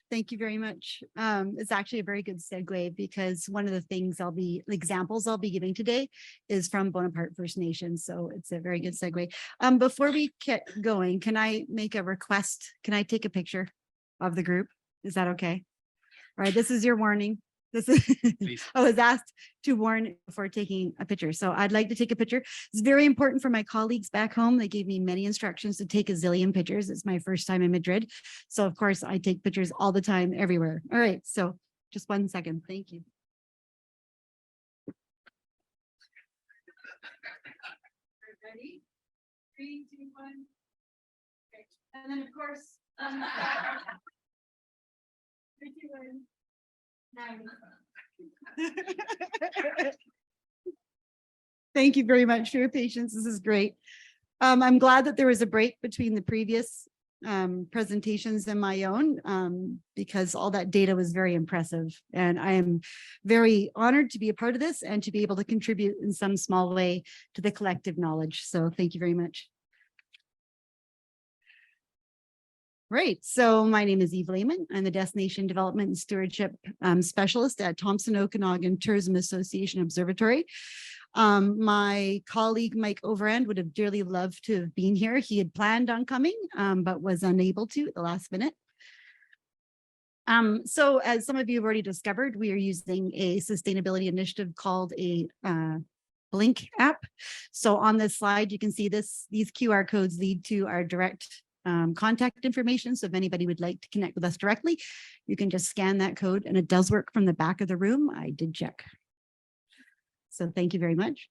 Thank you very much. It's actually a very good segue because one of the things examples I'll be giving today is from Bonaparte First Nation. So it's a very good segue. Before we get going, can I make a request? Can I take a picture of the group? Is that okay? All right, this is your warning. This is I was asked to warn before taking a picture. So I'd like to take a picture. It's very important for my colleagues back home. They gave me many instructions to take a zillion pictures. It's my first time in Madrid. So of course I take pictures all the time, everywhere. All right, so just 1 second. Thank you. Ready? 3, 2, 1. Okay. And then of course, 3, 2, 1. Thank you very much for your patience. This is great. I'm glad that there was a break between the previous presentations and my own because all that data was very impressive. And I am very honored to be a part of this and to be able to contribute in some small way to the collective knowledge. So thank you very much. Right. So my name is Eve Layman. I'm the Destination Development and Stewardship Specialist at Thompson Okanagan Tourism Association Observatory. My colleague, Mike Overend, would have dearly loved to have been here. He had planned on coming, but was unable to at the last minute. So as some of you have already discovered, we are using a sustainability initiative called a Blink app. So on this slide, you can see these QR codes lead to our direct contact information. So if anybody would like to connect with us directly, you can just scan that code and it does work from the back of the room. I did check. So thank you very much.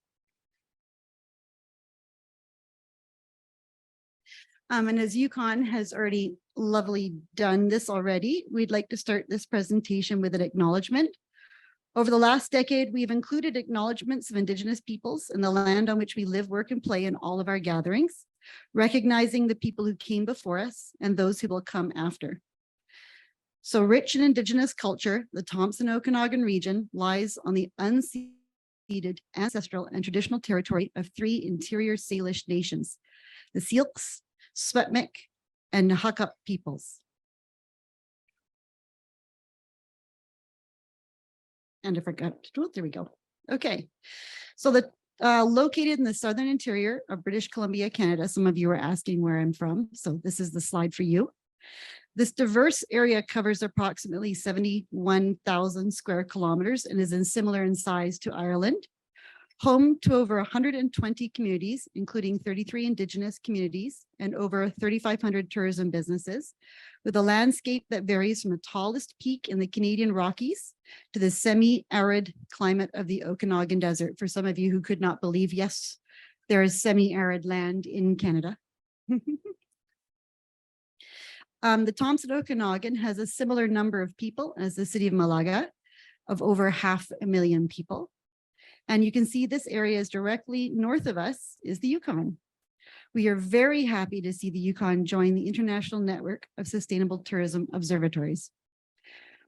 And as Yukon has already lovely done this already, we'd like to start this presentation with an acknowledgement. Over the last decade, we've included acknowledgements of Indigenous peoples and the land on which we live, work, and play in all of our gatherings, recognizing the people who came before us and those who will come after. So rich in Indigenous culture, the Thompson Okanagan region lies on the unceded ancestral and traditional territory of 3 interior Salish nations, the Syilx, Swetmik, and Nahakup peoples. And I forgot to do it. There we go. Okay. So located in the southern interior of British Columbia, Canada. Some of you are asking where I'm from. So this is the slide for you. This diverse area covers approximately 71,000 square kilometers and is similar in size to Ireland. Home to over 120 communities, including 33 Indigenous communities and over 3,500 tourism businesses, with a landscape that varies from the tallest peak in the Canadian Rockies to the semi-arid climate of the Okanagan Desert. For some of you who could not believe, yes, there is semi-arid land in Canada. The Thompson Okanagan has a similar number of people as the city of Malaga, of over 500,000 people. And you can see this area is directly north of us is the Yukon. We are very happy to see the Yukon join the International Network of Sustainable Tourism Observatories.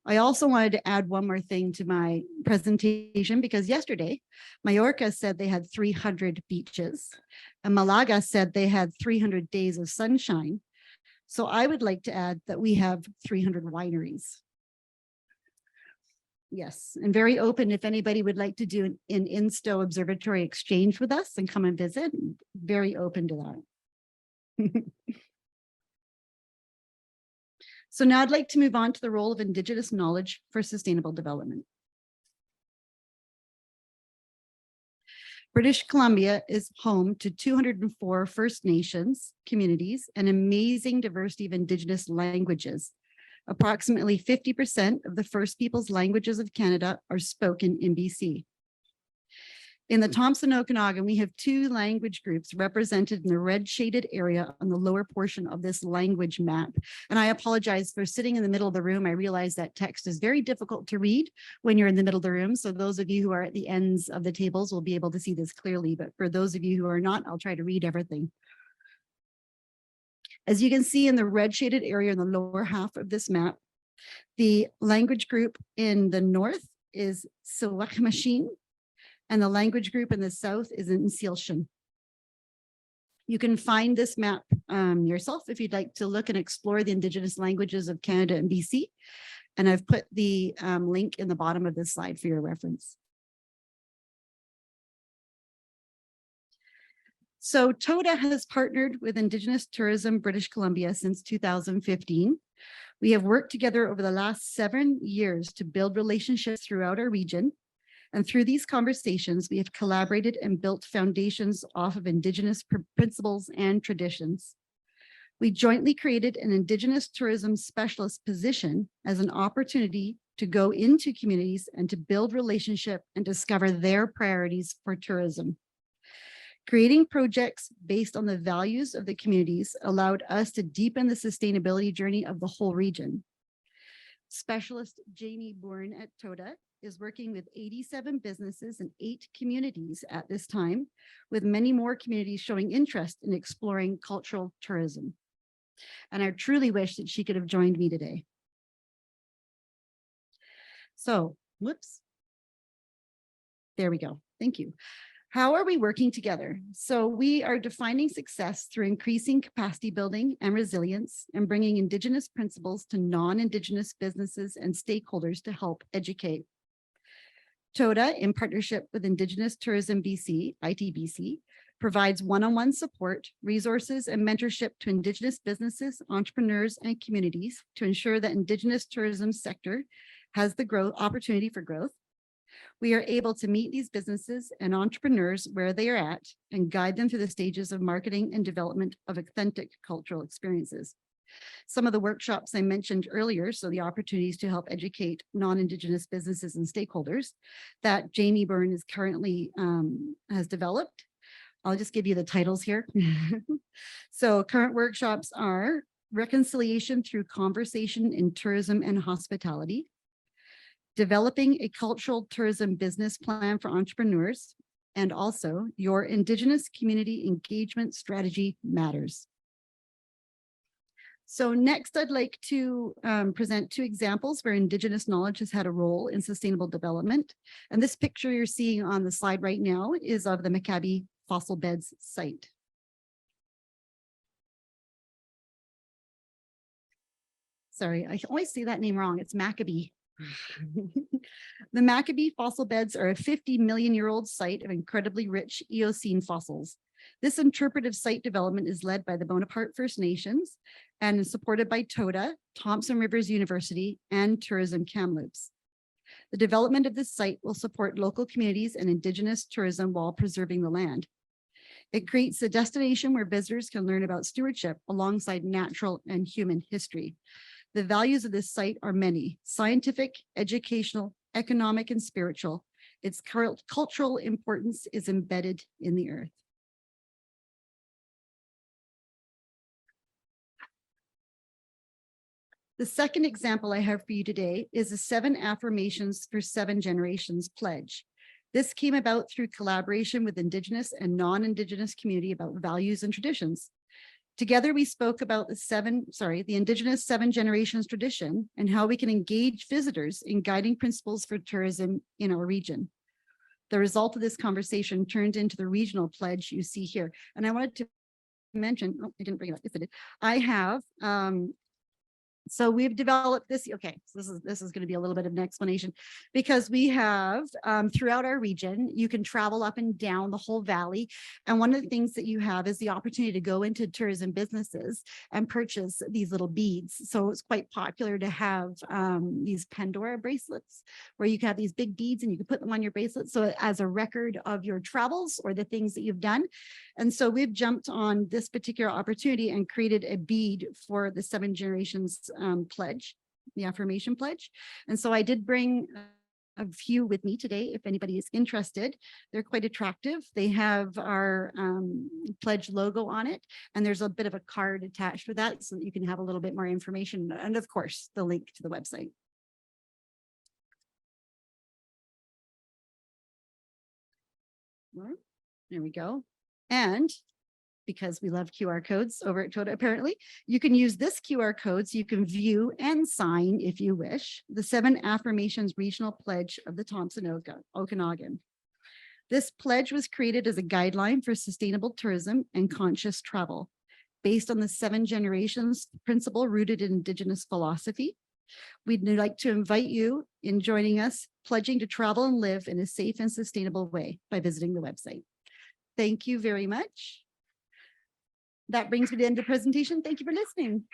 I also wanted to add one more thing to my presentation because yesterday, Mallorca said they had 300 beaches and Malaga said they had 300 days of sunshine. So I would like to add that we have 300 wineries. Yes, and very open if anybody would like to do an Insto Observatory exchange with us and come and visit, very open to that. So now I'd like to move on to the role of Indigenous knowledge for sustainable development. British Columbia is home to 204 First Nations communities and amazing diversity of Indigenous languages. Approximately 50% of the First Peoples languages of Canada are spoken in BC. In the Thompson Okanagan, we have 2 language groups represented in the red shaded area on the lower portion of this language map. And I apologize for sitting in the middle of the room. I realize that text is very difficult to read when you're in the middle of the room. So those of you who are at the ends of the tables will be able to see this clearly. But for those of you who are not, I'll try to read everything. As you can see in the red shaded area in the lower half of this map, the language group in the north is Siwakmashin, and the language group in the south is in Nsilshin. You can find this map yourself if you'd like to look and explore the Indigenous languages of Canada and BC. And I've put the link in the bottom of this slide for your reference. So TODA has partnered with Indigenous Tourism British Columbia since 2015. We have worked together over the last 7 years to build relationships throughout our region. And through these conversations, we have collaborated and built foundations off of Indigenous principles and traditions. We jointly created an Indigenous tourism specialist position as an opportunity to go into communities and to build relationship and discover their priorities for tourism. Creating projects based on the values of the communities allowed us to deepen the sustainability journey of the whole region. Specialist Jamie Bourne at TODA is working with 87 businesses and 8 communities at this time, with many more communities showing interest in exploring cultural tourism. And I truly wish that she could have joined me today. So, whoops. There we go. Thank you. How are we working together? So we are defining success through increasing capacity building and resilience and bringing Indigenous principles to non-Indigenous businesses and stakeholders to help educate. TODA, in partnership with Indigenous Tourism BC, ITBC, provides one-on-one support, resources, and mentorship to Indigenous businesses, entrepreneurs, and communities to ensure that Indigenous tourism sector has the opportunity for growth. We are able to meet these businesses and entrepreneurs where they are at and guide them through the stages of marketing and development of authentic cultural experiences. Some of the workshops I mentioned earlier, so the opportunities to help educate non-Indigenous businesses and stakeholders that Jamie Byrne is currently has developed. I'll just give you the titles here. So current workshops are Reconciliation Through Conversation in Tourism and Hospitality, Developing a Cultural Tourism Business Plan for Entrepreneurs, and also Your Indigenous Community Engagement Strategy Matters. So next, I'd like to present 2 examples where Indigenous knowledge has had a role in sustainable development. And this picture you're seeing on the slide right now is of the Maccabee fossil beds site. Sorry, I always say that name wrong. It's Maccabee. The Maccabee fossil beds are a 50-million-year-old site of incredibly rich Eocene fossils. This interpretive site development is led by the Bonaparte First Nations and is supported by TODA, Thompson Rivers University, and Tourism Kamloops. The development of this site will support local communities and Indigenous tourism while preserving the land. It creates a destination where visitors can learn about stewardship alongside natural and human history. The values of this site are many: scientific, educational, economic, and spiritual. Its cultural importance is embedded in the earth. The second example I have for you today is the 7 Affirmations for 7 Generations pledge. This came about through collaboration with Indigenous and non-Indigenous community about values and traditions. Together, we spoke about the Indigenous 7 Generations tradition and how we can engage visitors in guiding principles for tourism in our region. The result of this conversation turned into the regional pledge you see here. And I wanted to mention, oh, I didn't bring it up. Yes, I did. I have, so we've developed this. Okay, so this is going to be a little bit of an explanation, because we have throughout our region, you can travel up and down the whole valley. And one of the things that you have is the opportunity to go into tourism businesses and purchase these little beads. So it's quite popular to have these Pandora bracelets where you can have these big beads and you can put them on your bracelet. So as a record of your travels or the things that you've done. And so we've jumped on this particular opportunity and created a bead for the 7 Generations pledge, the affirmation pledge. And so I did bring a few with me today if anybody is interested. They're quite attractive. They have our pledge logo on it, and there's a bit of a card attached with that so that you can have a little bit more information, and of course the link to the website. There we go. And because we love QR codes over at TODA, apparently, you can use this QR code so you can view and sign, if you wish, the 7 Affirmations Regional Pledge of the Thompson Okanagan. This pledge was created as a guideline for sustainable tourism and conscious travel, based on the 7 generations principle rooted in Indigenous philosophy. We'd like to invite you in joining us, pledging to travel and live in a safe and sustainable way by visiting the website. Thank you very much. That brings me to the end of the presentation. Thank you for listening.